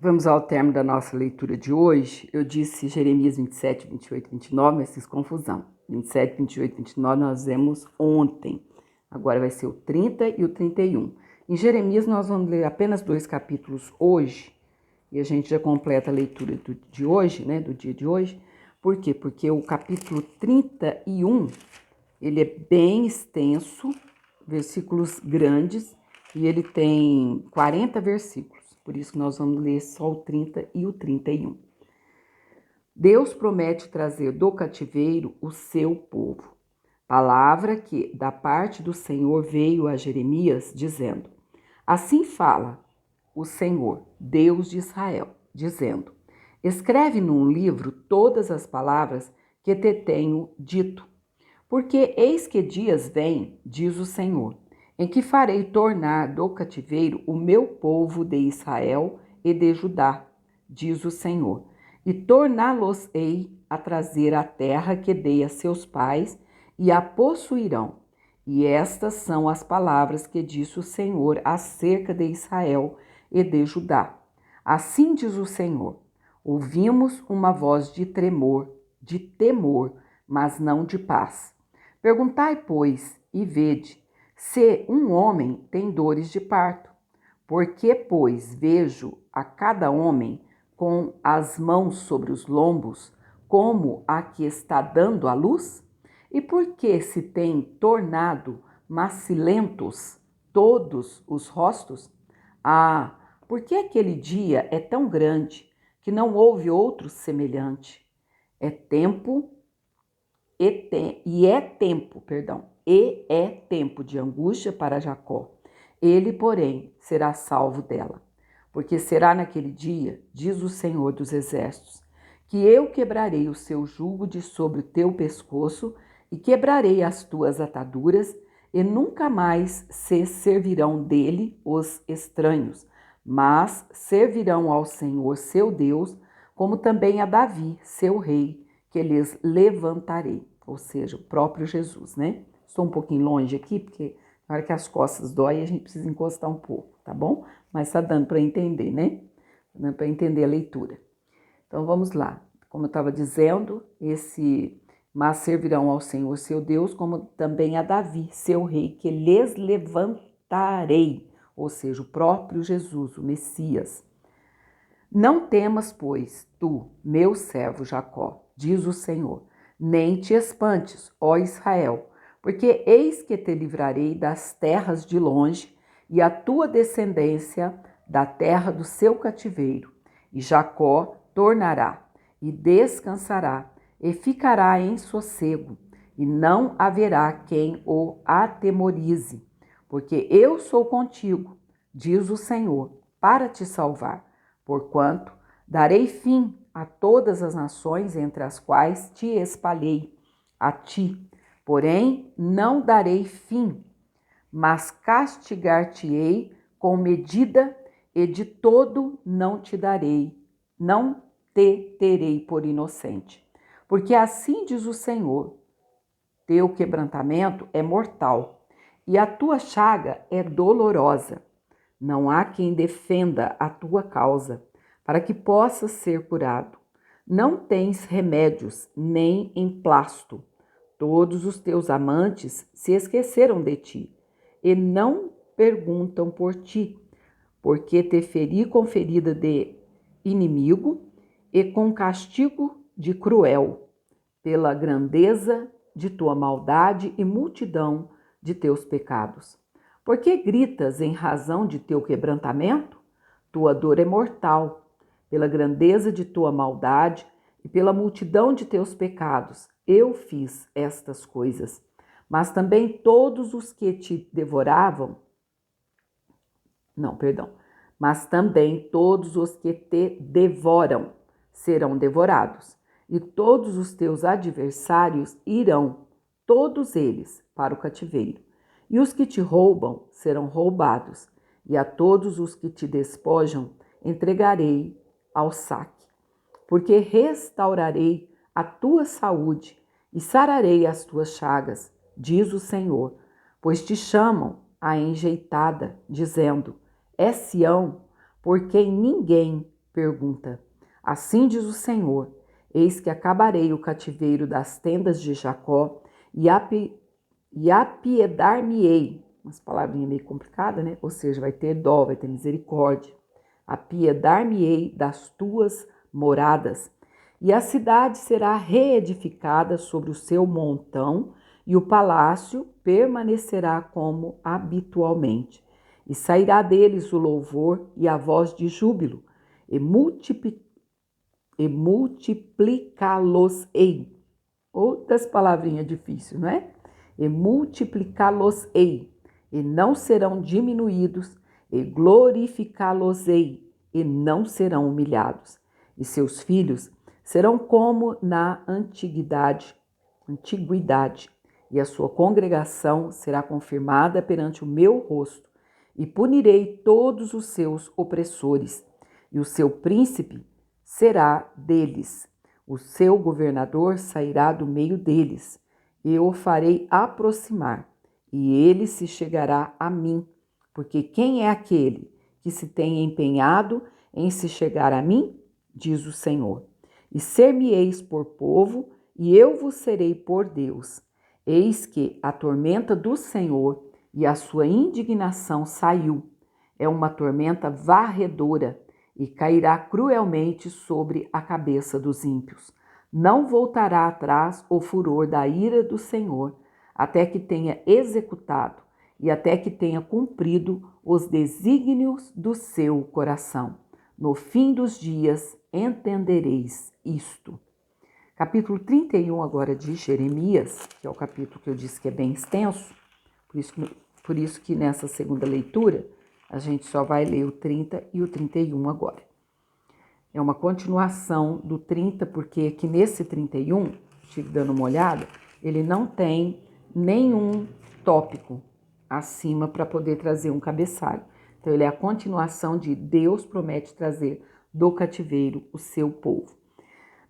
Vamos ao termo da nossa leitura de hoje. Eu disse Jeremias 27, 28, 29, mas fiz confusão. 27, 28, 29 nós vemos ontem. Agora vai ser o 30 e o 31. Em Jeremias nós vamos ler apenas 2 capítulos hoje. E a gente já completa a leitura de hoje, né, do dia de hoje. Por quê? Porque o capítulo 31, ele é bem extenso, versículos grandes, e ele tem 40 versículos. Por isso que nós vamos ler só o 30 e o 31. Deus promete trazer do cativeiro o seu povo. Palavra que da parte do Senhor veio a Jeremias, dizendo: Assim fala o Senhor, Deus de Israel, dizendo: Escreve num livro todas as palavras que te tenho dito. Porque eis que dias vêm, diz o Senhor, em que farei tornar do cativeiro o meu povo de Israel e de Judá, diz o Senhor, e torná-los-ei a trazer a terra que dei a seus pais, e a possuirão. E estas são as palavras que disse o Senhor acerca de Israel e de Judá. Assim diz o Senhor: ouvimos uma voz de tremor, de temor, mas não de paz. Perguntai, pois, e vede, se um homem tem dores de parto. Porque, pois, vejo a cada homem com as mãos sobre os lombos, como a que está dando à luz? E por que se tem tornado macilentos todos os rostos? Ah, porque aquele dia é tão grande que não houve outro semelhante. É tempo e é tempo de angústia para Jacó. Ele, porém, será salvo dela. Porque será naquele dia, diz o Senhor dos Exércitos, que eu quebrarei o seu jugo de sobre o teu pescoço e quebrarei as tuas ataduras, e nunca mais se servirão dele os estranhos, mas servirão ao Senhor seu Deus, como também a Davi, seu rei, que lhes levantarei. Ou seja, o próprio Jesus, né? Estou um pouquinho longe aqui, porque na hora que as costas doem, a gente precisa encostar um pouco, tá bom? Mas tá dando para entender, né? Dando para entender a leitura. Então vamos lá. Como eu estava dizendo, mas servirão ao Senhor seu Deus, como também a Davi, seu rei, que lhes levantarei. Ou seja, o próprio Jesus, o Messias. Não temas, pois, tu, meu servo Jacó, diz o Senhor, nem te espantes, ó Israel, porque eis que te livrarei das terras de longe e a tua descendência da terra do seu cativeiro. E Jacó tornará e descansará e ficará em sossego, e não haverá quem o atemorize, porque eu sou contigo, diz o Senhor, para te salvar. Porquanto darei fim a todas as nações entre as quais te espalhei, a ti. Porém, não darei fim, mas castigar-te-ei com medida e de todo não te terei por inocente. Porque assim diz o Senhor, teu quebrantamento é mortal e a tua chaga é dolorosa. Não há quem defenda a tua causa, para que possas ser curado. Não tens remédios, nem emplasto. Todos os teus amantes se esqueceram de ti, e não perguntam por ti, porque te feri com ferida de inimigo e com castigo de cruel, pela grandeza de tua maldade e multidão de teus pecados. Por que gritas em razão de teu quebrantamento? Tua dor é mortal, pela grandeza de tua maldade e pela multidão de teus pecados. Eu fiz estas coisas. Mas também todos os que te devoravam, mas também todos os que te devoram serão devorados, e todos os teus adversários irão, todos eles, para o cativeiro. E os que te roubam serão roubados, e a todos os que te despojam entregarei ao saque. Porque restaurarei a tua saúde e sararei as tuas chagas, diz o Senhor, pois te chamam a enjeitada, dizendo: é Sião, por quem ninguém pergunta: assim diz o Senhor, eis que acabarei o cativeiro das tendas de Jacó e apiedar-me-ei. Umas palavrinhas meio complicadas, né? Ou seja, vai ter dó, vai ter misericórdia. Apiedar-me-ei das tuas moradas. E a cidade será reedificada sobre o seu montão, e o palácio permanecerá como habitualmente. E sairá deles o louvor e a voz de júbilo, e multiplicá-los-ei. Outras palavrinhas difíceis, não é? E multiplicá-los-ei, e não serão diminuídos, e glorificá-los-ei, e não serão humilhados. E seus filhos serão como na antiguidade, e a sua congregação será confirmada perante o meu rosto, e punirei todos os seus opressores, e o seu príncipe será deles. O seu governador sairá do meio deles, e o farei aproximar, e ele se chegará a mim, porque quem é aquele que se tem empenhado em se chegar a mim? Diz o Senhor. E ser-me-eis por povo, e eu vos serei por Deus. Eis que a tormenta do Senhor e a sua indignação saiu. É uma tormenta varredora, e cairá cruelmente sobre a cabeça dos ímpios. Não voltará atrás o furor da ira do Senhor, até que tenha executado e até que tenha cumprido os desígnios do seu coração. No fim dos dias entendereis isto. Capítulo 31 agora de Jeremias, que é o capítulo que eu disse que é bem extenso, por isso que nessa segunda leitura a gente só vai ler o 30 e o 31 agora. É uma continuação do 30, porque aqui nesse 31, estive dando uma olhada, ele não tem nenhum tópico acima para poder trazer um cabeçalho. Então ele é a continuação de Deus promete trazer do cativeiro o seu povo.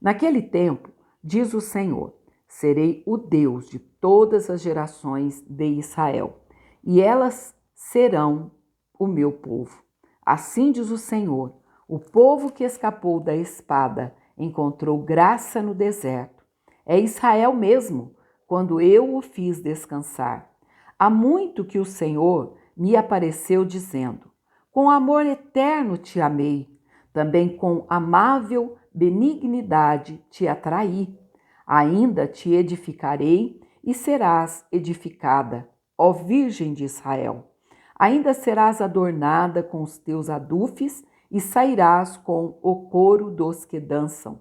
Naquele tempo, diz o Senhor, serei o Deus de todas as gerações de Israel, e elas serão o meu povo. Assim diz o Senhor, o povo que escapou da espada encontrou graça no deserto. É Israel mesmo, quando eu o fiz descansar. Há muito que o Senhor me apareceu dizendo, com amor eterno te amei, também com amável benignidade te atraí. Ainda te edificarei e serás edificada, ó Virgem de Israel. Ainda serás adornada com os teus adufes e sairás com o coro dos que dançam.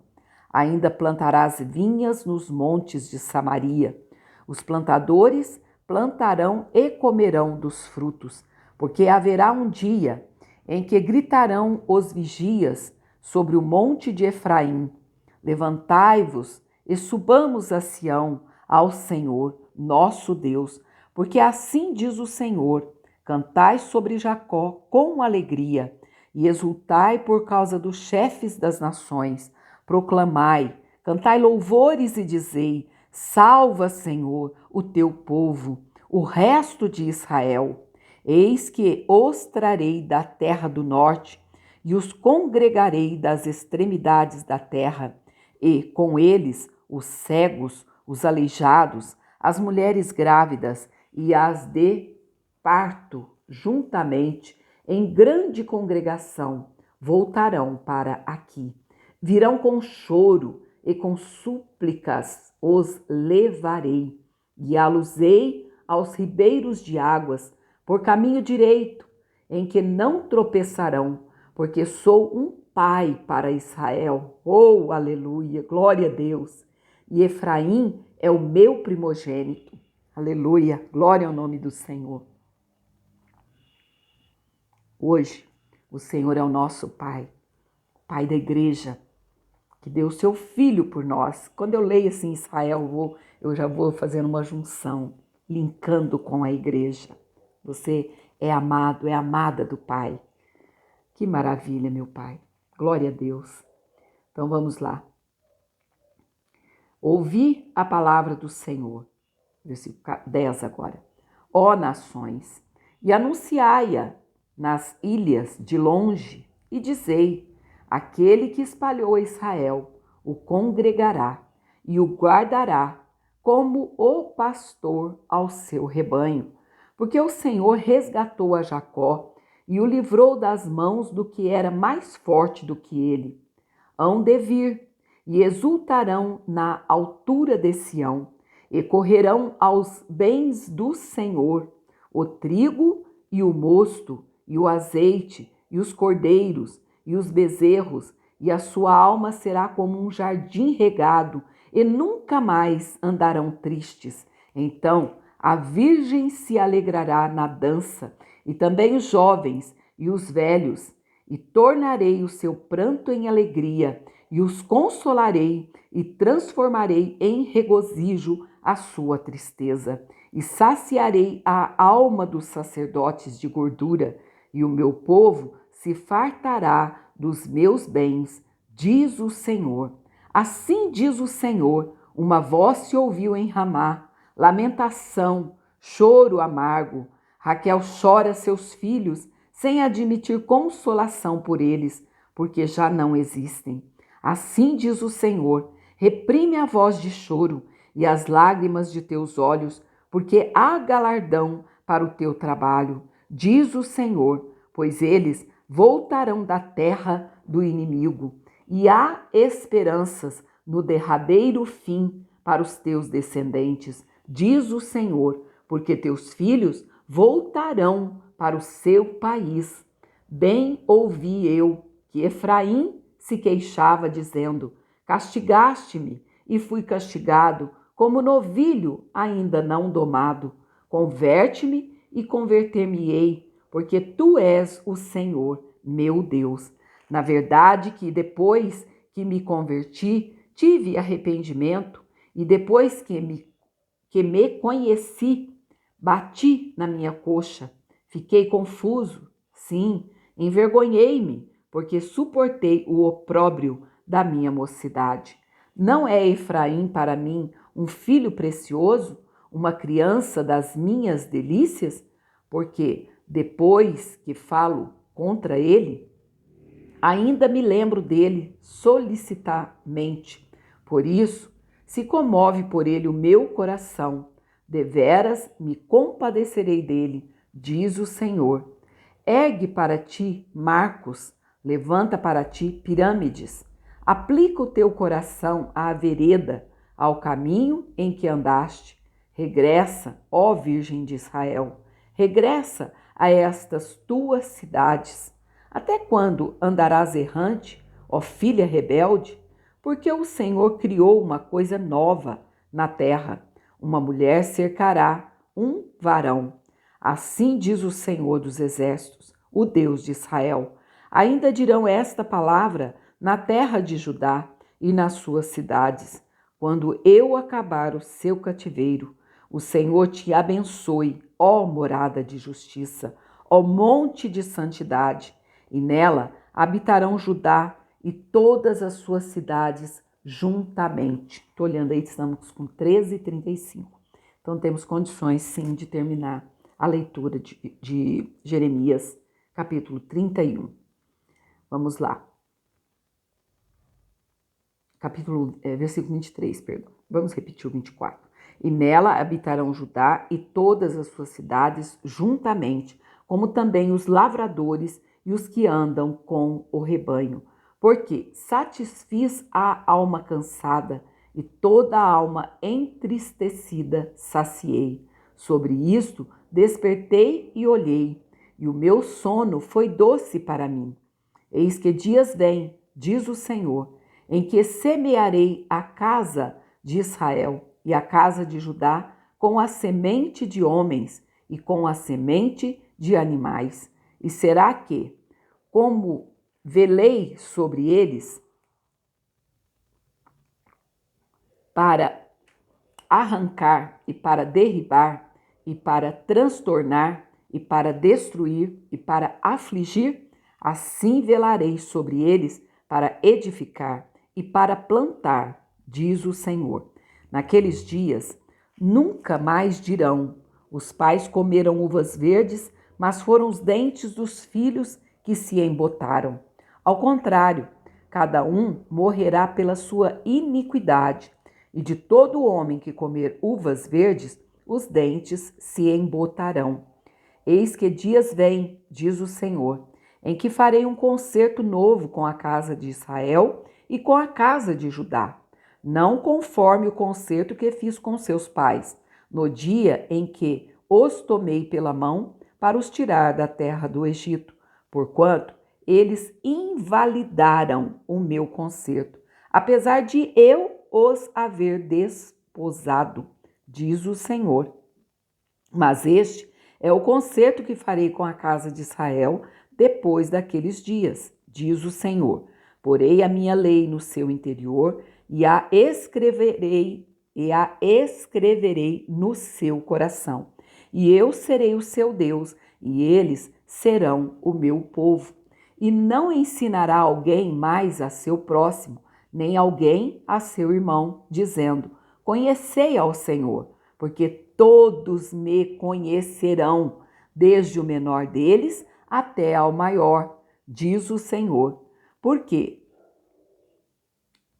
Ainda plantarás vinhas nos montes de Samaria. Os plantadores plantarão e comerão dos frutos, porque haverá um dia em que gritarão os vigias sobre o monte de Efraim: levantai-vos e subamos a Sião, ao Senhor, nosso Deus, porque assim diz o Senhor: cantai sobre Jacó com alegria e exultai por causa dos chefes das nações. Proclamai, cantai louvores e dizei: salva, Senhor, o teu povo, o resto de Israel. Eis que os trarei da terra do norte e os congregarei das extremidades da terra, e com eles os cegos, os aleijados, as mulheres grávidas e as de parto, juntamente, em grande congregação, voltarão para aqui. Virão com choro e com súplicas os levarei, guiá-los-ei aos ribeiros de águas, por caminho direito, em que não tropeçarão, porque sou um pai para Israel. Oh, aleluia, glória a Deus. E Efraim é o meu primogênito. Aleluia, glória ao nome do Senhor. Hoje, o Senhor é o nosso Pai, Pai da igreja, que deu o seu Filho por nós. Quando eu leio assim Israel, eu já vou fazendo uma junção, linkando com a igreja. Você é amado, é amada do Pai. Que maravilha, meu Pai. Glória a Deus. Então vamos lá. Ouvi a palavra do Senhor. Versículo 10 agora. Ó nações, e anunciai-a nas ilhas de longe, e dizei: Aquele que espalhou Israel o congregará e o guardará como o pastor ao seu rebanho. Porque o Senhor resgatou a Jacó e o livrou das mãos do que era mais forte do que ele. Hão de vir e exultarão na altura de Sião, e correrão aos bens do Senhor, o trigo e o mosto, e o azeite, e os cordeiros, e os bezerros, e a sua alma será como um jardim regado, e nunca mais andarão tristes. Então a virgem se alegrará na dança, e também os jovens e os velhos, e tornarei o seu pranto em alegria, e os consolarei, e transformarei em regozijo a sua tristeza. E saciarei a alma dos sacerdotes de gordura, e o meu povo se fartará dos meus bens, diz o Senhor. Assim diz o Senhor: uma voz se ouviu em Ramá, lamentação, choro amargo. Raquel chora seus filhos, sem admitir consolação por eles, porque já não existem. Assim diz o Senhor: reprime a voz de choro e as lágrimas de teus olhos, porque há galardão para o teu trabalho, diz o Senhor, pois eles voltarão da terra do inimigo, e há esperanças no derradeiro fim para os teus descendentes, diz o Senhor, porque teus filhos voltarão para o seu país. Bem ouvi eu que Efraim se queixava, dizendo: castigaste-me, e fui castigado, como novilho ainda não domado. Converte-me e converter-me-ei, porque tu és o Senhor, meu Deus. Na verdade que depois que me converti, tive arrependimento, e depois que me conheci, bati na minha coxa, fiquei confuso, sim, envergonhei-me, porque suportei o opróbrio da minha mocidade. Não é Efraim para mim um filho precioso, uma criança das minhas delícias? Porque depois que falo contra ele, ainda me lembro dele solicitamente. Por isso, se comove por ele o meu coração. Deveras me compadecerei dele, diz o Senhor. Ergue para ti marcos, levanta para ti pirâmides. Aplica o teu coração à vereda, ao caminho em que andaste. Regressa, ó Virgem de Israel, regressa a estas tuas cidades. Até quando andarás errante, ó filha rebelde? Porque o Senhor criou uma coisa nova na terra. Uma mulher cercará um varão. Assim diz o Senhor dos Exércitos, o Deus de Israel. Ainda dirão esta palavra na terra de Judá e nas suas cidades, quando eu acabar o seu cativeiro. O Senhor te abençoe, ó morada de justiça, ó monte de santidade, e nela habitarão Judá e todas as suas cidades juntamente. Estou olhando aí, estamos com 13h35. Então temos condições sim de terminar a leitura de Jeremias, capítulo 31. Vamos lá. Versículo 23, perdão. Vamos repetir o 24. E nela habitarão Judá e todas as suas cidades juntamente, como também os lavradores e os que andam com o rebanho. Porque satisfiz a alma cansada e toda a alma entristecida saciei. Sobre isto despertei e olhei, e o meu sono foi doce para mim. Eis que dias vêm, diz o Senhor, em que semearei a casa de Israel e a casa de Judá com a semente de homens e com a semente de animais. E será que, como velei sobre eles, para arrancar e para derribar e para transtornar e para destruir e para afligir, assim velarei sobre eles para edificar e para plantar, diz o Senhor. Naqueles dias, nunca mais dirão: os pais comeram uvas verdes, mas foram os dentes dos filhos que se embotaram. Ao contrário, cada um morrerá pela sua iniquidade, e de todo homem que comer uvas verdes, os dentes se embotarão. Eis que dias vêm, diz o Senhor, em que farei um concerto novo com a casa de Israel e com a casa de Judá, não conforme o concerto que fiz com seus pais, no dia em que os tomei pela mão para os tirar da terra do Egito, porquanto eles invalidaram o meu concerto, apesar de eu os haver desposado, diz o Senhor. Mas este é o concerto que farei com a casa de Israel depois daqueles dias, diz o Senhor. Porei a minha lei no seu interior e a escreverei no seu coração. E eu serei o seu Deus, e eles serão o meu povo. E não ensinará alguém mais a seu próximo, nem alguém a seu irmão, dizendo: conhecei ao Senhor, porque todos me conhecerão, desde o menor deles até ao maior, diz o Senhor. Porque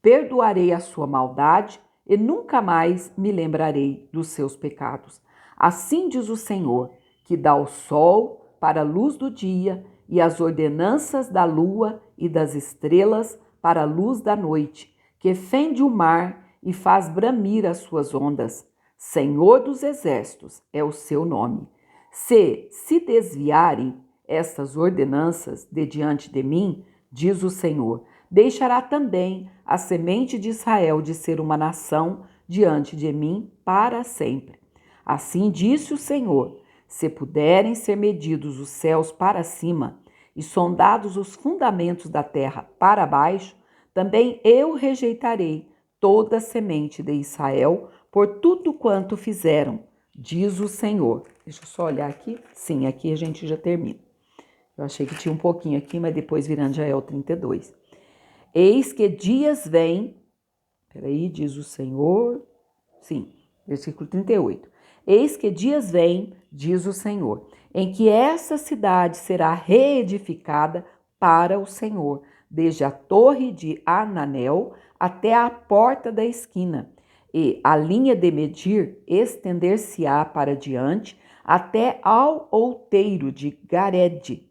perdoarei a sua maldade e nunca mais me lembrarei dos seus pecados. Assim diz o Senhor, que dá o sol para a luz do dia e as ordenanças da lua e das estrelas para a luz da noite, que fende o mar e faz bramir as suas ondas. Senhor dos exércitos é o seu nome. Se desviarem estas ordenanças de diante de mim, diz o Senhor, deixará também a semente de Israel de ser uma nação diante de mim para sempre. Assim disse o Senhor: se puderem ser medidos os céus para cima e sondados os fundamentos da terra para baixo, também eu rejeitarei toda a semente de Israel por tudo quanto fizeram, diz o Senhor. Deixa eu só olhar aqui. Sim, aqui a gente já termina. Eu achei que tinha um pouquinho aqui, mas depois virando já é o 32. Eis que dias vêm, diz o Senhor, sim, versículo 38. Eis que dias vêm, diz o Senhor, em que essa cidade será reedificada para o Senhor, desde a torre de Ananel até a porta da esquina, e a linha de medir estender-se-á para diante até ao outeiro de Garebe,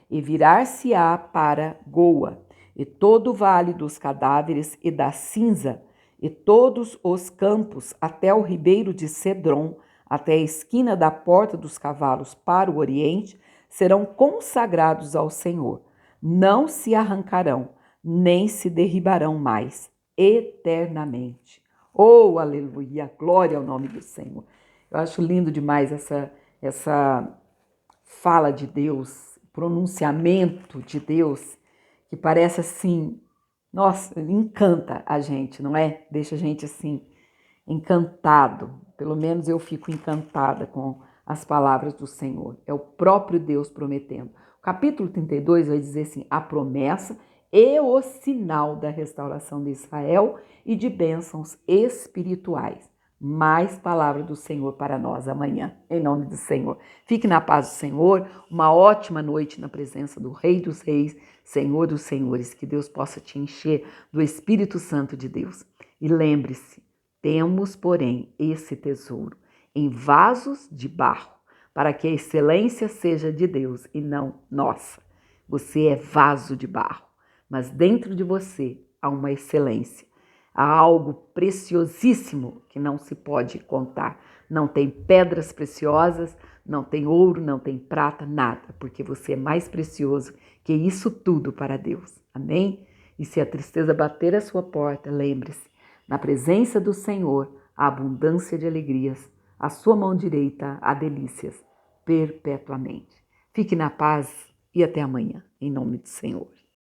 e virar-se-á para Goa, e todo o vale dos cadáveres e da cinza, e todos os campos até o ribeiro de Cedron, até a esquina da porta dos cavalos para o oriente, serão consagrados ao Senhor. Não se arrancarão, nem se derribarão mais, eternamente. Oh, aleluia, glória ao nome do Senhor. Eu acho lindo demais essa fala de Deus, pronunciamento de Deus, que parece assim, nossa, encanta a gente, não é? Deixa a gente assim, encantado. Pelo menos eu fico encantada com as palavras do Senhor. É o próprio Deus prometendo. O capítulo 32 vai dizer assim, a promessa e o sinal da restauração de Israel e de bênçãos espirituais. Mais palavra do Senhor para nós amanhã, em nome do Senhor. Fique na paz do Senhor, uma ótima noite na presença do Rei dos Reis, Senhor dos Senhores, que Deus possa te encher do Espírito Santo de Deus. E lembre-se, temos, porém, esse tesouro em vasos de barro, para que a excelência seja de Deus e não nossa. Você é vaso de barro, mas dentro de você há uma excelência. Há algo preciosíssimo que não se pode contar. Não tem pedras preciosas, não tem ouro, não tem prata, nada, porque você é mais precioso que isso tudo para Deus. Amém? E se a tristeza bater a sua porta, lembre-se, na presença do Senhor, há abundância de alegrias, à sua mão direita há delícias, perpetuamente. Fique na paz e até amanhã, em nome do Senhor.